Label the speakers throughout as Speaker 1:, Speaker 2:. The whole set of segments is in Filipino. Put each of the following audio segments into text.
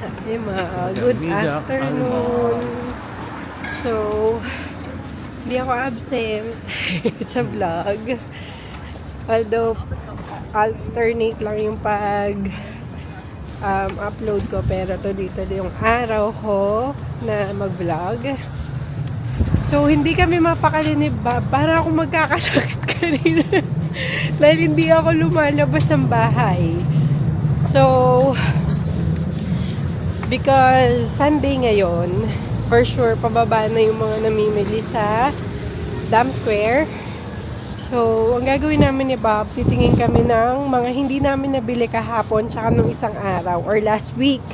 Speaker 1: Good afternoon. So, hindi ako absent sa vlog. Although, alternate lang yung upload ko. Pero dito yung araw ko na mag-vlog. So, hindi kami mapakali ni Bob. Para ako magkakasakit kanina. Dahil hindi ako lumalabas ng bahay. So, because Sunday ngayon, for sure, pababa na yung mga namimili sa Dam Square. So, ang gagawin namin ni Bob, titingin kami ng mga hindi namin nabili kahapon tsaka nung isang araw or last week.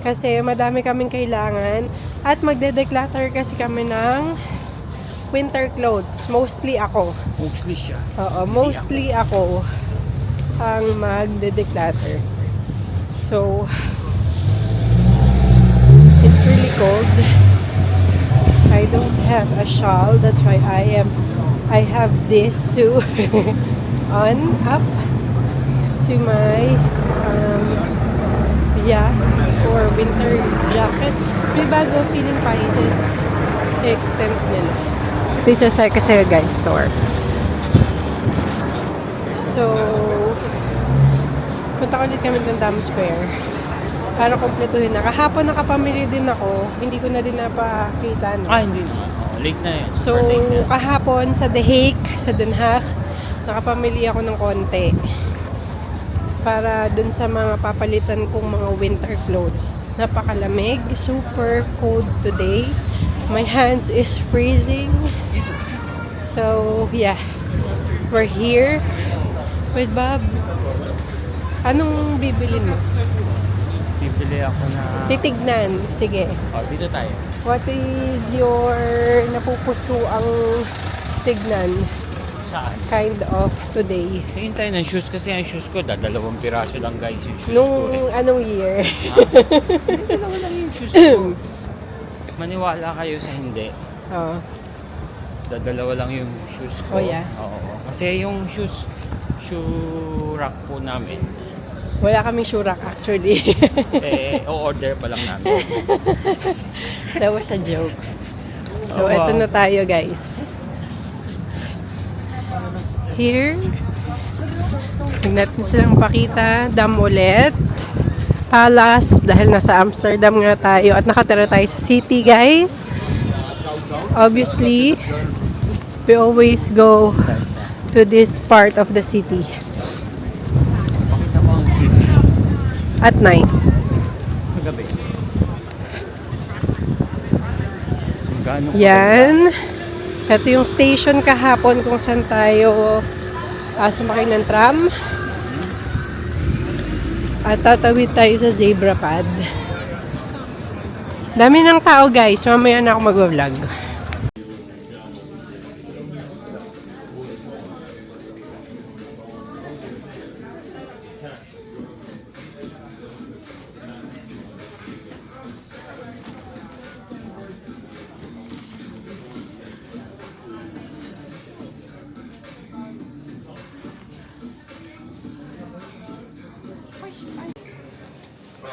Speaker 1: Kasi madami kaming kailangan. At magde-declutter kasi kami ng winter clothes. Mostly ako.
Speaker 2: Mostly siya.
Speaker 1: Oo, mostly ako ang magde-declutter. So, it's really cold. I don't have a shawl. That's why I have this to on up to my yak or winter jacket. May bago feeling prices. I-extend nila. This is kasi guys store. So, punta ulit kami ng Dam Square para kumpletuhin na. Kahapon nakapamili din ako. Hindi ko na din napakita. No?
Speaker 2: Hindi na. Late na yun.
Speaker 1: So,
Speaker 2: late na.
Speaker 1: kahapon sa The Hague, sa Den Haag, nakapamili ako ng konti. Para dun sa mga papalitan kong mga winter clothes. Napakalamig. Super cold today. My hands is freezing. So, yeah. We're here with Bob. Anong bibili mo?
Speaker 2: Bibili ako na...
Speaker 1: Titignan. Sige.
Speaker 2: Dito tayo.
Speaker 1: What is your napupuso ang tignan
Speaker 2: Saan?
Speaker 1: kind of today?
Speaker 2: Tingin tayo ng shoes kasi ang shoes ko, dalawang piraso lang guys yung shoes
Speaker 1: Nung
Speaker 2: ko.
Speaker 1: anong year?
Speaker 2: Dalawa lang yung shoes ko. Maniwala kayo sa hindi.
Speaker 1: Oh.
Speaker 2: Dalawa lang yung shoes ko.
Speaker 1: Oh, yeah?
Speaker 2: Oo. Kasi yung shoe rack po namin,
Speaker 1: Wala kaming shoe rack actually.
Speaker 2: o-order pa lang namin.
Speaker 1: That was a joke. So,
Speaker 2: Oh, wow.
Speaker 1: eto na tayo guys. Here. Huwag natin silang pakita. Dam ulit. Palace. Dahil nasa Amsterdam nga tayo. At nakatira tayo sa city guys. Obviously, we always go to this part of the city.
Speaker 2: Pakita mo ang city.
Speaker 1: At night.
Speaker 2: Magabi. Gaano
Speaker 1: Yan. Ito yung station kahapon kung saan tayo sumakay ng tram. At tatawid tayo sa zebra pad. Dami ng tao guys. Mamaya na ako mag-vlog.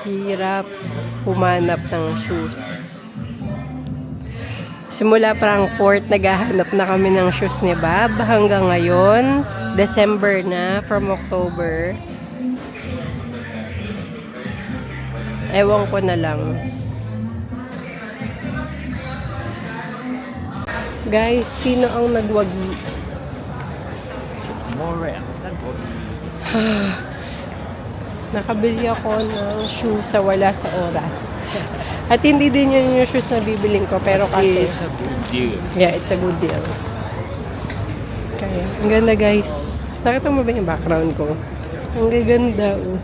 Speaker 1: Hirap humanap ng shoes. Simula Frankfurt, naghahanap na kami ng shoes ni Bob. Hanggang ngayon, December na, from October. Ewan ko na lang. Guys, sino ang nagwagi?
Speaker 2: more
Speaker 1: Nakabili ako ng shoes sa wala sa oras. At hindi din yun yung shoes na bibiling ko. Pero kasi,
Speaker 2: It's a good deal.
Speaker 1: yeah, it's a good deal. Kaya, ang ganda guys. Nakita mo ba yung background ko? Ang gaganda, oh.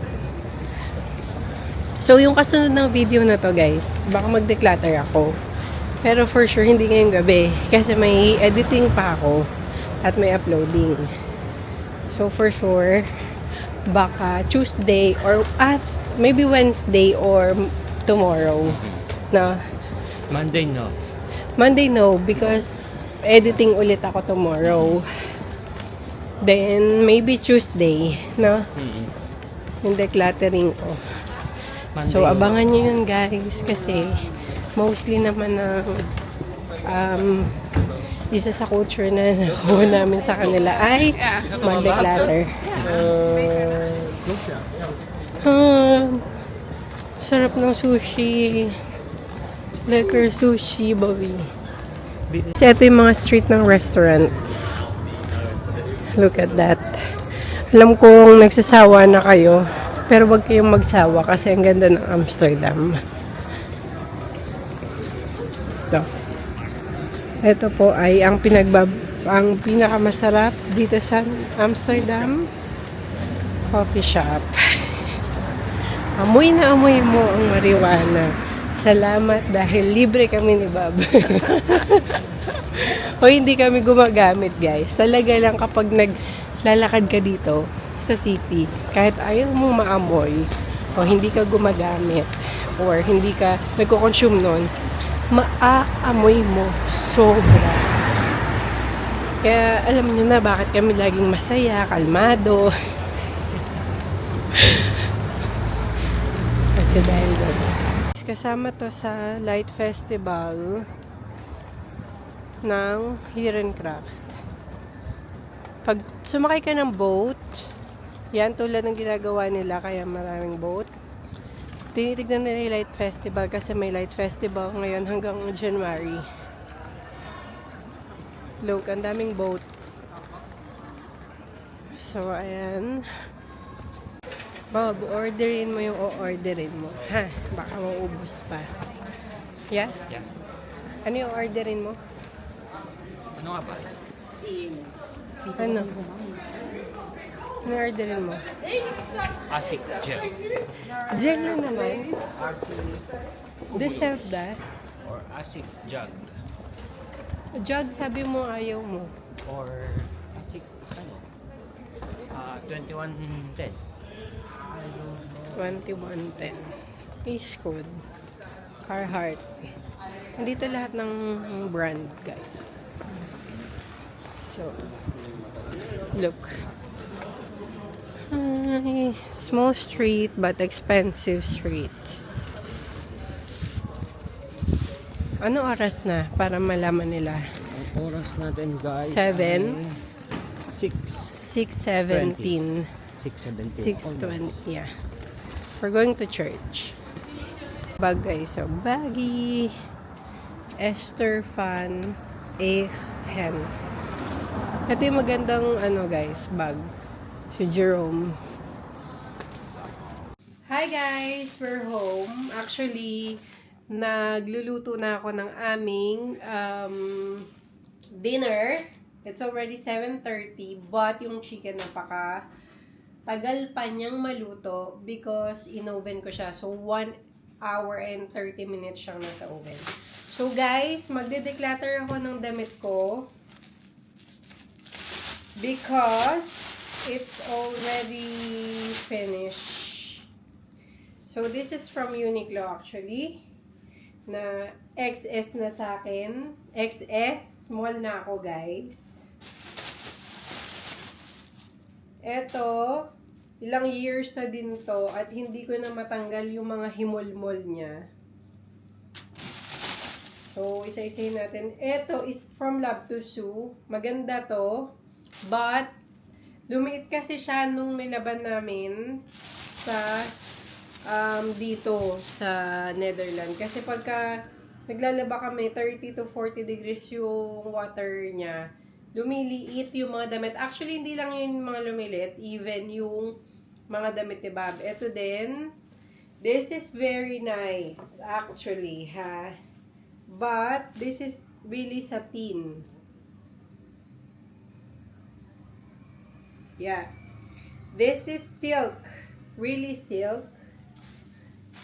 Speaker 1: So, yung kasunod ng video na to guys, baka mag-declutter ako. Pero for sure, hindi ngayong gabi. Kasi may editing pa ako. At may uploading. So, for sure, baka Tuesday or maybe Wednesday or tomorrow. No?
Speaker 2: Monday, no?
Speaker 1: Monday, no. Because editing ulit ako tomorrow. Then, maybe Tuesday. No? Yung decluttering ko. So, abangan nyo yun guys kasi mostly naman ng isa sa culture na nakuha namin sa kanila ay mag-declutter. Sarap ng sushi. Lekker sushi, bawi. Kasi ito yung mga street ng restaurants. Look at that. Alam kong nagsasawa na kayo, pero wag kayong magsawa kasi ang ganda ng Amsterdam. Ito po ay ang pinakamasarap dito sa Amsterdam coffee shop. Amoy na amoy mo ang marijuana. Salamat dahil libre kami ni Bob. O hindi kami gumagamit guys. Talaga lang kapag naglalakad ka dito sa city, kahit ayaw mong maamoy o hindi ka gumagamit or hindi ka nagko-consume nun, maaamoy mo sobra. Kaya alam niyo na bakit kami laging masaya, kalmado. Kasi dahil doon. Kasama to sa Light Festival ng Heerengracht. Pag sumakay ka ng boat, yan tulad ng ginagawa nila, kaya maraming boat. Tinitignan nila yung Light Festival kasi may Light Festival ngayon hanggang January. Look, ang daming boat. So, ayan. Bob, orderin mo yung o-orderin mo. Ha? Baka maubos pa. Yeah?
Speaker 2: Yeah.
Speaker 1: Ano yung orderin mo?
Speaker 2: Ano nga ba?
Speaker 1: Ano? Ano orderin mo?
Speaker 2: Asik gel.
Speaker 1: Gel na naman. Deserve that.
Speaker 2: Or asik jug.
Speaker 1: Jug, sabi mo ayaw mo.
Speaker 2: Or asik, ano? 2110.
Speaker 1: 2110. Fish code. Carhartt. Nandito lahat ng brand, guys. So, look. Ay, small street but expensive street. Ano oras na para malaman nila?
Speaker 2: Ang oras natin guys
Speaker 1: 7?
Speaker 2: 6:17.
Speaker 1: 6:20, yeah. We're going to church. Bag guys, so baggy. Esther Fan Hen. Ito yung magandang ano guys, bag. Si Jerome. Hi guys, we're home. Actually, nagluluto na ako ng aming dinner. It's already 7:30, but yung chicken tagal pa niyang maluto because in-oven ko siya. So, 1 hour and 30 minutes siyang nasa oven. So, guys, magde-declutter ako ng damit ko because it's already finished. So, this is from Uniqlo actually. Na XS na sa akin. XS. Small na ako, guys. Eto, ilang years na din to at hindi ko na matanggal yung mga himol-mol niya. So, isa-isahin natin. Eto is from Love to Sue. Maganda to. But, lumiit kasi siya nung nilaban namin sa dito sa Netherlands. Kasi pagka naglalaba kami, 30 to 40 degrees yung water niya, lumiliit yung mga damit. Actually, hindi lang yun mga lumiliit, even yung mga damit ni Bob. Ito din, this is very nice, actually, ha? But, this is really satin. Yeah. This is silk. Really silk.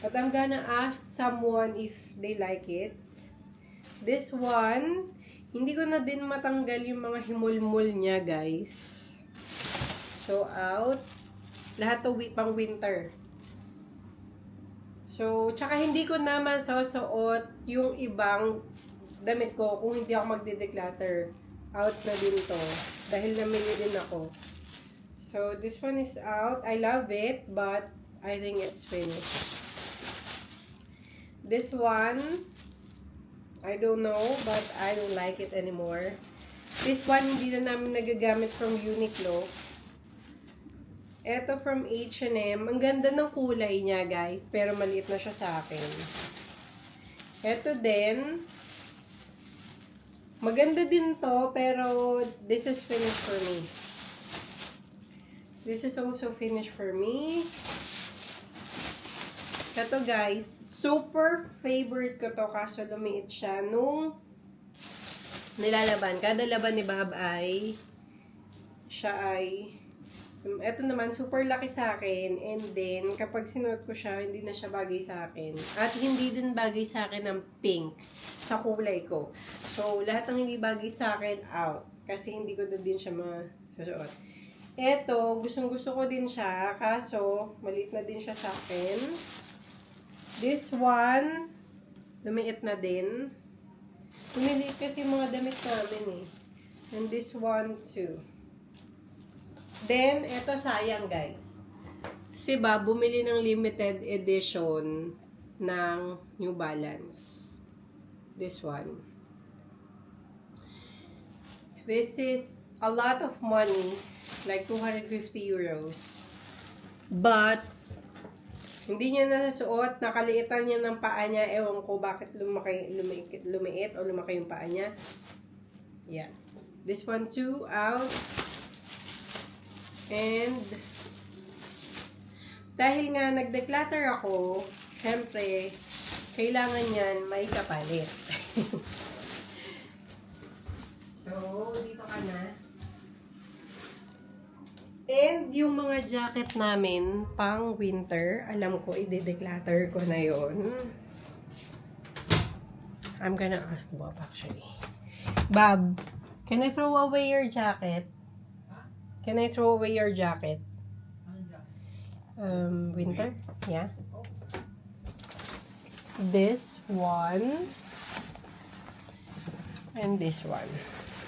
Speaker 1: But I'm gonna ask someone if they like it. This one, hindi ko na din matanggal yung mga himul-mul niya, guys. So, out. Lahat to pang winter. So, tsaka hindi ko naman sasuot yung ibang damit ko kung hindi ako magde-declutter. Out na din to. Dahil namili din ako. So, this one is out. I love it, but I think it's finished. This one, I don't know, but I don't like it anymore. This one, hindi na namin nagagamit from Uniqlo. Ito from H&M. Ang ganda ng kulay niya, guys. Pero maliit na siya sa akin. Ito din. Maganda din to, pero this is finished for me. This is also finished for me. Ito, guys. Super favorite ko to, kaso lumiit siya nung nilalaban. Kada laban ni Bob siya ay eto naman, super laki sa akin. And then, kapag sinuot ko siya, hindi na siya bagay sa akin. At hindi din bagay sa akin ng pink sa kulay ko. So, lahat ng hindi bagay sa akin, out. Kasi hindi ko din siya masusuot. Eto, gustong-gusto ko din siya. Kaso, maliit na din siya sa akin. This one, lumiit na din. Lumiliit kasi yung mga damit namin eh. And this one too. Then, eto sayang guys. Si Bob bumili ng limited edition ng New Balance. This one. This is a lot of money. Like 250 euros. But, hindi niya na nasuot. Nakaliitan niya ng paa niya. Ewan ko bakit lumiit o lumaki yung paa niya. Yeah. This one too, out. And, dahil nga nag-declutter ako, syempre, kailangan yan may kapalit. So, dito ka na. And, yung mga jacket namin, pang winter, alam ko, i-declutter ko na yon. I'm gonna ask Bob, actually. Bob, can I throw away your jacket? Can I throw away your jacket? Winter? Yeah. This one. And this one.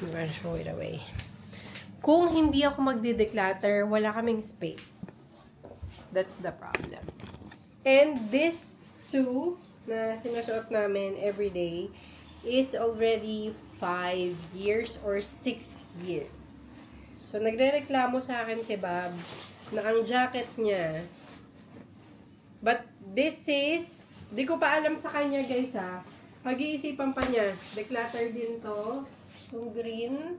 Speaker 1: I'm gonna throw it away. Kung hindi ako magde-declutter, wala kaming space. That's the problem. And this two na sinusuot namin everyday is already 5 years or 6 years. So, nagre-reklamo sa akin si Bob na ang jacket niya. But, this is, di ko pa alam sa kanya guys ha. Pag-iisipan pa niya. Declutter din to. Itong green.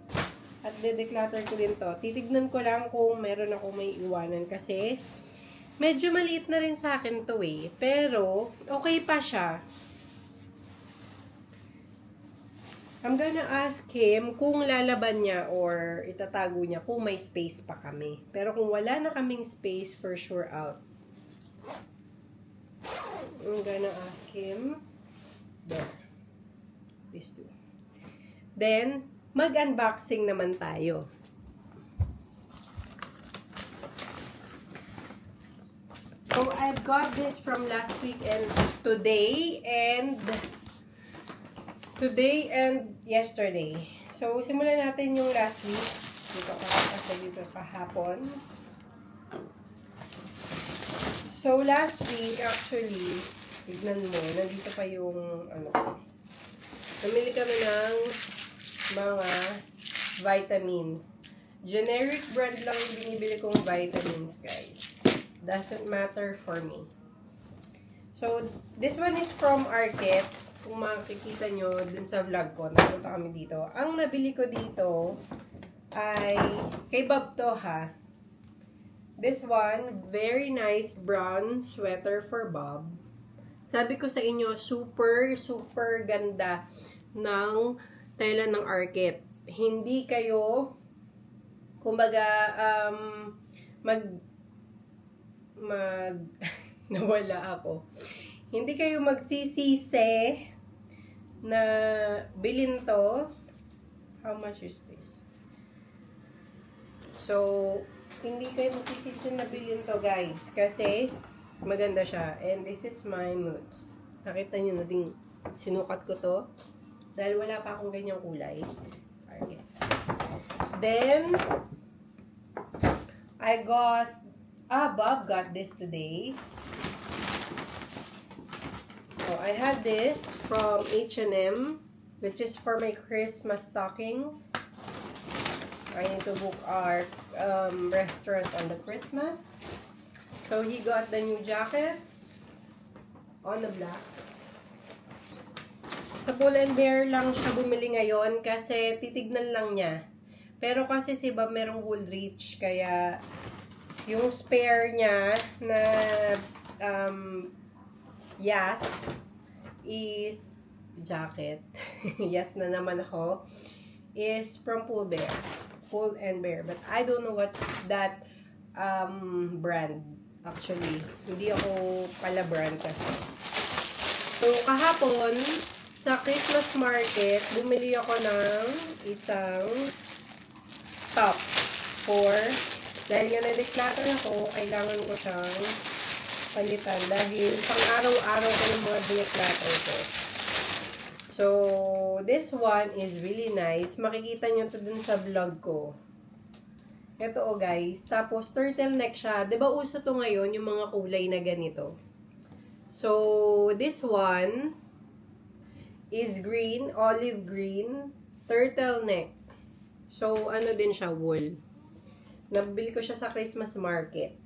Speaker 1: At de-declutter ko din to. Titignan ko lang kung meron ako may iwanan. Kasi, medyo maliit na rin sa akin to eh. Pero, okay pa siya. I'm gonna ask him kung lalaban niya or itatago niya kung may space pa kami. Pero kung wala na kaming space, for sure out. I'm gonna ask him. There. These two. Then, mag-unboxing naman tayo. So, I've got this from last week and today and yesterday. So, simulan natin yung last week. Dito kahapon. So, last week, actually, tignan mo, nandito pa yung, namili kami ng mga vitamins. Generic brand lang yung binibili kong vitamins, guys. Doesn't matter for me. So, this one is from Arket. Kung makikita nyo dun sa vlog ko, napunta kami dito. Ang nabili ko dito ay kay Bob to ha. This one, very nice brown sweater for Bob. Sabi ko sa inyo, super, super ganda ng tela ng Arket. Hindi kayo, kumbaga, nawala ako. Hindi kayo magsisisi na bilhin to. How much is this? So, hindi kayo magsisisi na bilhin to, guys. Kasi, maganda siya. And this is my moods. Nakita nyo na din, sinukat ko to. Dahil wala pa akong ganyang kulay. Okay. Then, Bob got this today. Oh, I had this from H&M, which is for my Christmas stockings. I need to book our restaurant on the Christmas. So, he got the new jacket on the black. Sa Pull & Bear lang siya bumili ngayon kasi titignan lang niya. Pero kasi si Bob merong Woolrich, kaya yung spare niya na Yes is jacket. Yes na naman ako. Is from Pull & Bear. But I don't know what's that brand actually. Hindi ako pala brand kasi. So kahapon sa Christmas market, bumili ako ng isang top for dahil nga na-declutter ako, kailangan ko siyang palitan dahil pang araw-araw ko yung mga declutter ko. So, this one is really nice. Makikita nyo to dun sa vlog ko. Ito guys. Tapos, turtleneck siya. Diba uso to ngayon, yung mga kulay na ganito. So, this one is green, olive green, turtleneck. So, ano din siya, wool. Nabili ko siya sa Christmas market.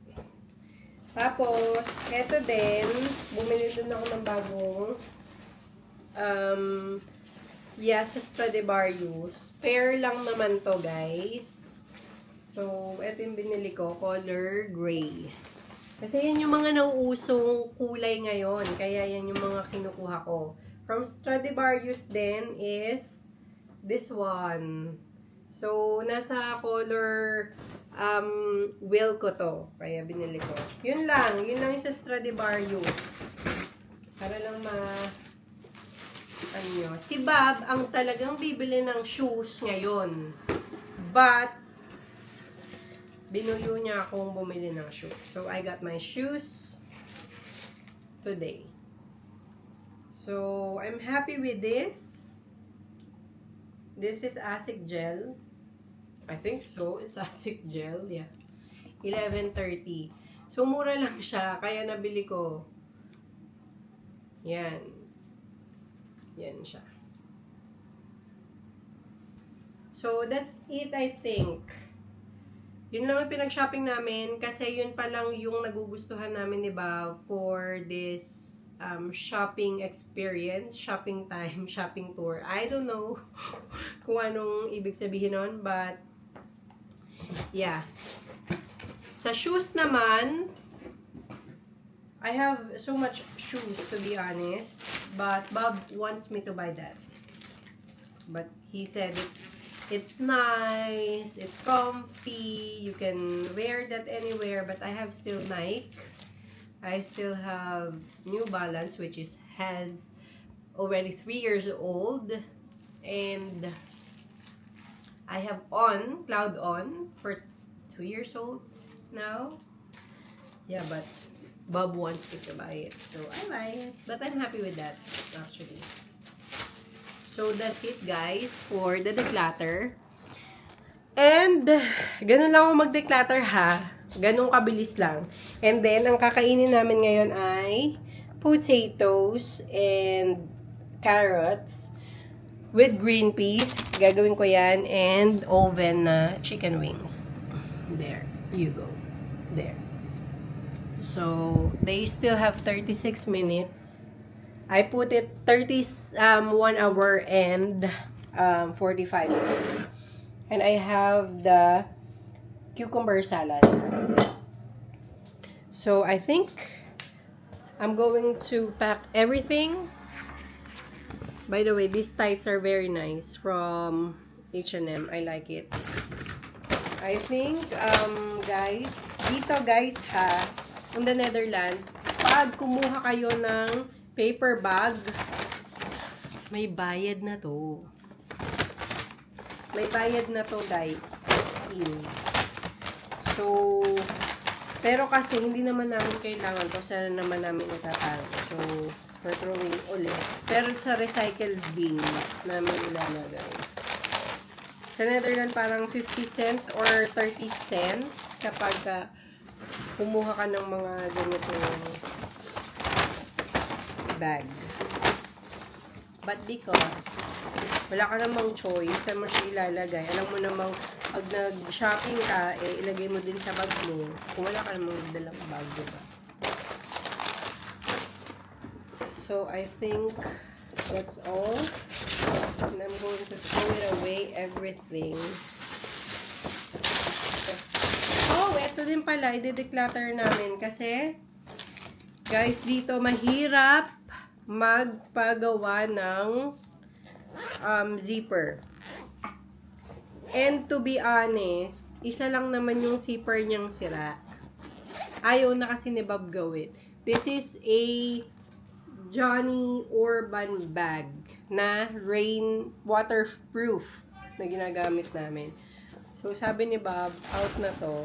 Speaker 1: Tapos, eto din, bumili din ako ng bagong sa Stradivarius. Pair lang naman to, guys. So, eto yung binili ko, color gray. Kasi yan yung mga nauusong kulay ngayon. Kaya yan yung mga kinukuha ko. From Stradivarius din is this one. So, nasa color will ko to. Kaya binili ko. Yun lang yung sa Stradivarius. Para lang si Bob ang talagang bibili ng shoes ngayon. But, binuyo niya akong bumili ng shoes. So, I got my shoes today. So, I'm happy with this. This is Asic Gel. I think so. It's Asic Gel. Yeah. 11.30. So, mura lang siya. Kaya nabili ko. Yan. Yan siya. So, that's it, I think. Yun lang yung pinag-shopping namin. Kasi yun pa lang yung nagugustuhan namin, diba? For this shopping experience, shopping time, shopping tour. I don't know kung anong ibig sabihin nun, but yeah. Sa shoes naman, I have so much shoes to be honest, but Bob wants me to buy that. But he said it's nice, it's comfy, you can wear that anywhere, but I have still Nike. I still have New Balance, which has already 3 years old. And I have Cloud On, for 2 years old now. Yeah, but Bob wants me to buy it. So, I buy it. But I'm happy with that, actually. So, that's it, guys, for the declutter. And, ganun lang ako mag-declutter, ha? Ganun kabilis lang. And then, ang kakainin namin ngayon ay potatoes and carrots with green peas. Gagawin ko yan. And oven na chicken wings. There. You go. There. So, they still have 36 minutes. I put it 1 hour and 45 minutes. And I have the cucumber salad. So, I think I'm going to pack everything. By the way, these tights are very nice from H&M. I like it. I think, guys, dito guys ha, in the Netherlands, pag kumuha kayo ng paper bag, may bayad na to. May bayad na to guys. Still. So, pero kasi hindi naman namin kailangan to. Sana naman namin itatago. So, for throwing ulit. Pero sa recycled bin namin ilalagay. Sa Netherlands, parang 50 cents or 30 cents kapag kumuha ka ng mga ganitong bag. but because wala ka namang choice, saan mo siya ilalagay. Alam mo namang, pag nag-shopping ka, ilagay mo din sa bag mo. Kung wala ka namang dalang bag, diba? So, I think that's all. And I'm going to throw it away, everything. Oh, eto din pala, i-declutter namin kasi, guys, dito mahirap magpagawa ng zipper. And to be honest, isa lang naman yung zipper niyang sira. Ayaw na kasi ni Bob gawin. This is a Johnny Urban bag na rain waterproof na ginagamit namin. So, sabi ni Bob, out na to.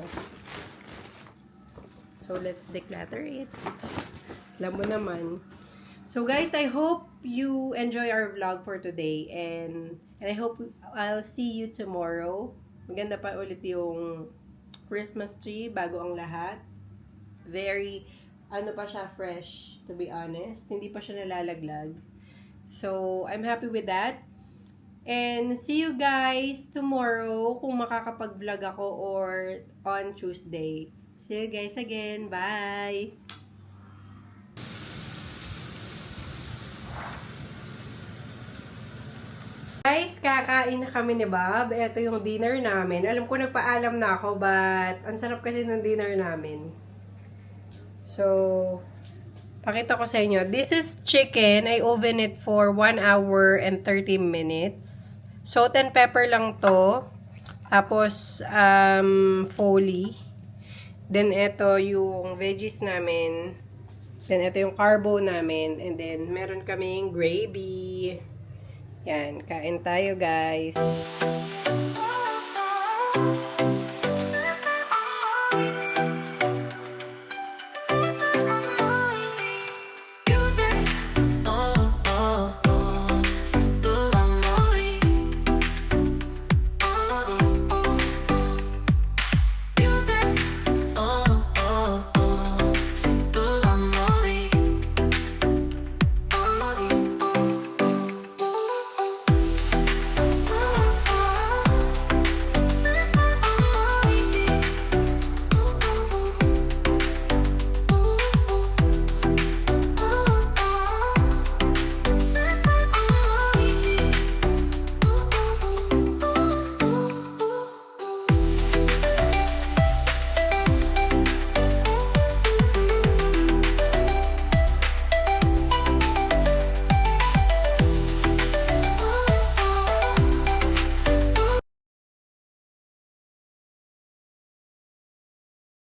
Speaker 1: So, let's declutter it. Alam mo naman. So, guys, I hope you enjoy our vlog for today. And I hope I'll see you tomorrow. Maganda pa ulit yung Christmas tree bago ang lahat. Very, ano pa siya, fresh, to be honest. Hindi pa siya nalalaglag. So, I'm happy with that. And see you guys tomorrow kung makakapag-vlog ako or on Tuesday. See you guys again. Bye! Guys, kakain na kami ni Bob. Ito yung dinner namin. Alam ko nagpaalam na ako, but ang sarap kasi ng dinner namin. So, pakita ko sa inyo. This is chicken. I oven it for 1 hour and 30 minutes. Salt and pepper lang to. Tapos, foley. Then, ito yung veggies namin. Then, ito yung carbo namin. And then, meron kaming gravy. Yan, kain tayo guys.